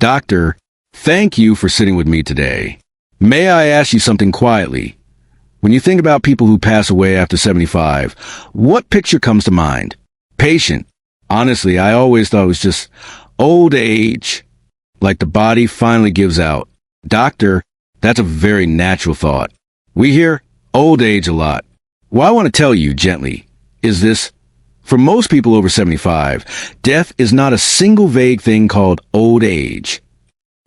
Doctor, thank you for sitting with me today. May I ask you something quietly? When you think about people who pass away after 75, what picture comes to mind? Patient. Honestly, I always thought it was just old age, like the body finally gives out. Doctor, that's a very natural thought. We hear old age a lot. What I want to tell you gently is this. For most people over 75, death is not a single vague thing called old age.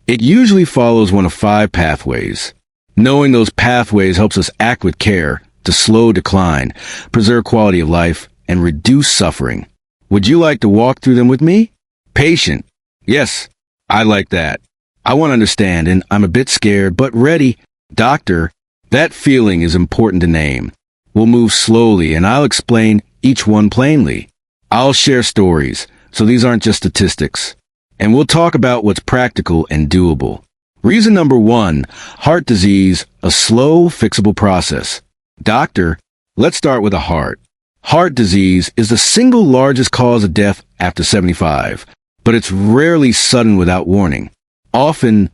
It usually follows one of 5 pathways. Knowing those pathways helps us act with care to slow decline, preserve quality of life, and reduce suffering. Would you like to walk through them with me? Patient. Yes, I like that. I want to understand, and I'm a bit scared, but ready. Doctor, that feeling is important to name. We'll move slowly, and I'll explain each one plainly. I'll share stories, so these aren't just statistics. And we'll talk about what's practical and doable. Reason number 1, heart disease, a slow, fixable process. Doctor, let's start with the heart. Heart disease is the single largest cause of death after 75, but it's rarely sudden without warning. Often,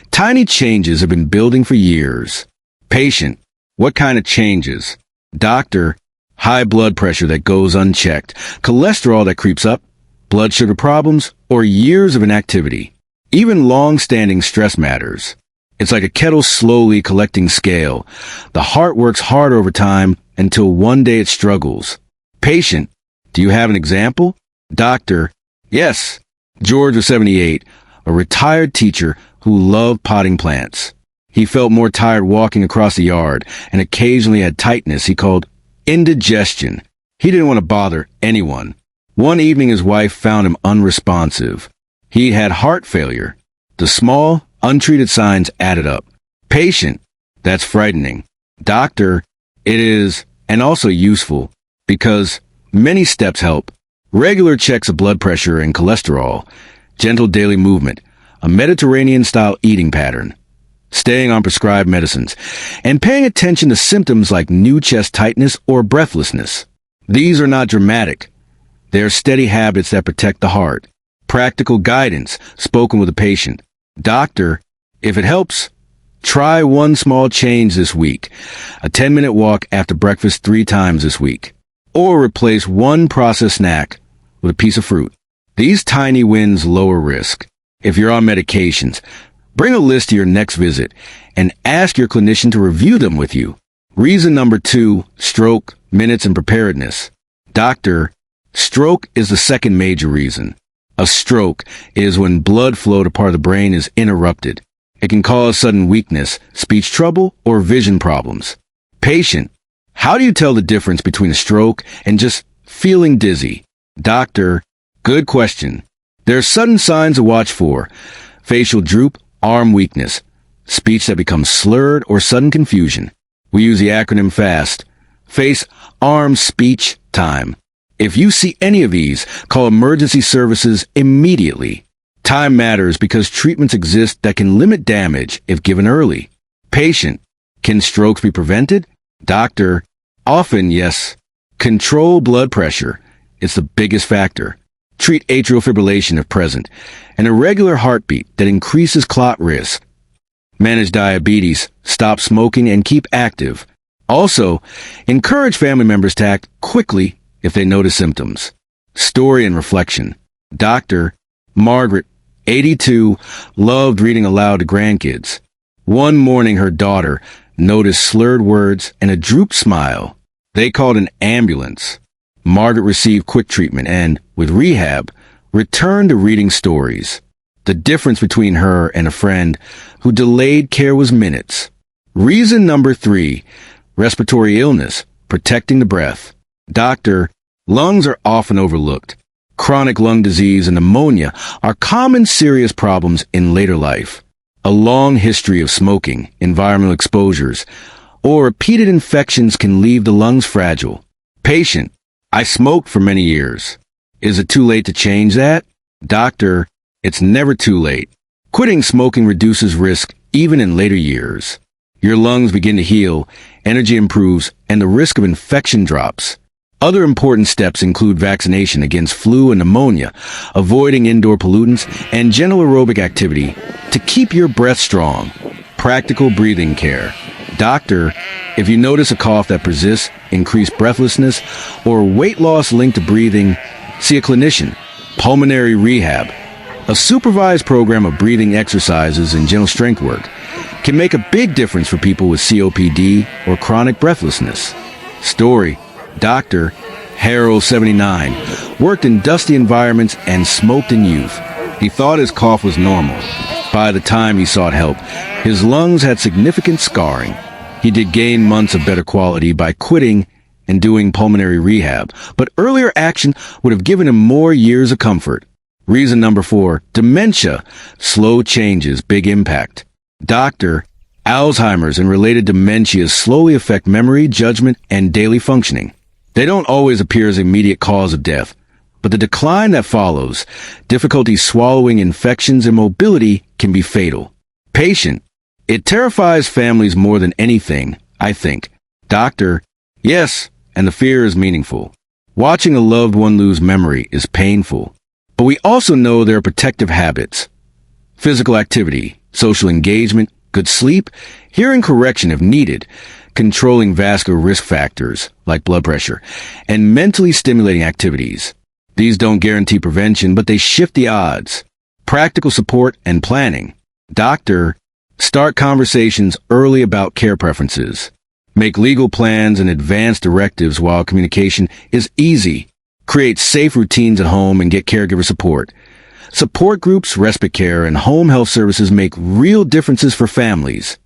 tiny changes have been building for years. Patient, what kind of changes? Doctor, high blood pressure that goes unchecked, cholesterol that creeps up, blood sugar problems, or years of inactivity. Even long-standing stress matters. It's like a kettle slowly collecting scale. The heart works hard over time until one day it struggles. Patient, do you have an example? Doctor, yes. George was 78, a retired teacher who loved potting plants. He felt more tired walking across the yard and occasionally had tightness he called indigestion. He didn't want to bother anyone. One evening his wife found him unresponsive. He had heart failure. The small, untreated signs added up. Patient, that's frightening. Doctor, it is, and also useful, because many steps help. Regular checks of blood pressure and cholesterol, gentle daily movement, a Mediterranean-style eating pattern, staying on prescribed medicines, and paying attention to symptoms like new chest tightness or breathlessness. These are not dramatic. They are steady habits that protect the heart. Practical guidance spoken with a patient. Doctor, if it helps, try one small change this week. A 10-minute walk after breakfast 3 times this week. Or replace one processed snack with a piece of fruit. These tiny wins lower risk. If you're on medications, bring a list to your next visit and ask your clinician to review them with you. Reason number 2, stroke, minutes, and preparedness. Doctor, stroke is the second major reason. A stroke is when blood flow to part of the brain is interrupted. It can cause sudden weakness, speech trouble, or vision problems. Patient, how do you tell the difference between a stroke and just feeling dizzy? Doctor, good question. There are sudden signs to watch for. Facial droop, arm weakness, speech that becomes slurred, or sudden confusion. We use the acronym FAST. Face, arm, speech, time. If you see any of these, call emergency services immediately. Time matters because treatments exist that can limit damage if given early. Patient, can strokes be prevented? Doctor, often yes. Control blood pressure. It's the biggest factor. Treat atrial fibrillation if present, an irregular heartbeat that increases clot risk. Manage diabetes, stop smoking, and keep active. Also, encourage family members to act quickly if they notice symptoms. Story and reflection. Doctor, Margaret, 82, loved reading aloud to grandkids. One morning her daughter noticed slurred words and a drooped smile. They called an ambulance. Margaret received quick treatment and, with rehab, returned to reading stories. The difference between her and a friend who delayed care was minutes. Reason number 3, respiratory illness, protecting the breath. Doctor, lungs are often overlooked. Chronic lung disease and pneumonia are common serious problems in later life. A long history of smoking, environmental exposures, or repeated infections can leave the lungs fragile. Patient, I smoked for many years. Is it too late to change that? Doctor, it's never too late. Quitting smoking reduces risk even in later years. Your lungs begin to heal, energy improves, and the risk of infection drops. Other important steps include vaccination against flu and pneumonia, avoiding indoor pollutants, and gentle aerobic activity to keep your breath strong. Practical breathing care. Doctor, if you notice a cough that persists, increased breathlessness, or weight loss linked to breathing, see a clinician. Pulmonary rehab. A supervised program of breathing exercises and gentle strength work can make a big difference for people with COPD or chronic breathlessness. Story. Dr. Harold, 79, worked in dusty environments and smoked in youth. He thought his cough was normal. By the time he sought help, his lungs had significant scarring. He did gain months of better quality by quitting and doing pulmonary rehab, but earlier action would have given him more years of comfort. Reason number 4, dementia. Slow changes, big impact. Doctor, Alzheimer's and related dementias slowly affect memory, judgment, and daily functioning. They don't always appear as immediate cause of death, but the decline that follows, difficulty swallowing, infections, and mobility can be fatal. Patient, it terrifies families more than anything, I think. Doctor, yes, and the fear is meaningful. Watching a loved one lose memory is painful, but we also know there are protective habits. Physical activity, social engagement, good sleep, hearing correction if needed, controlling vascular risk factors like blood pressure, and mentally stimulating activities. These don't guarantee prevention, but they shift the odds. Practical support and planning. Doctor, start conversations early about care preferences. Make legal plans and advance directives while communication is easy. Create safe routines at home and get caregiver support. Support groups, respite care, and home health services make real differences for families.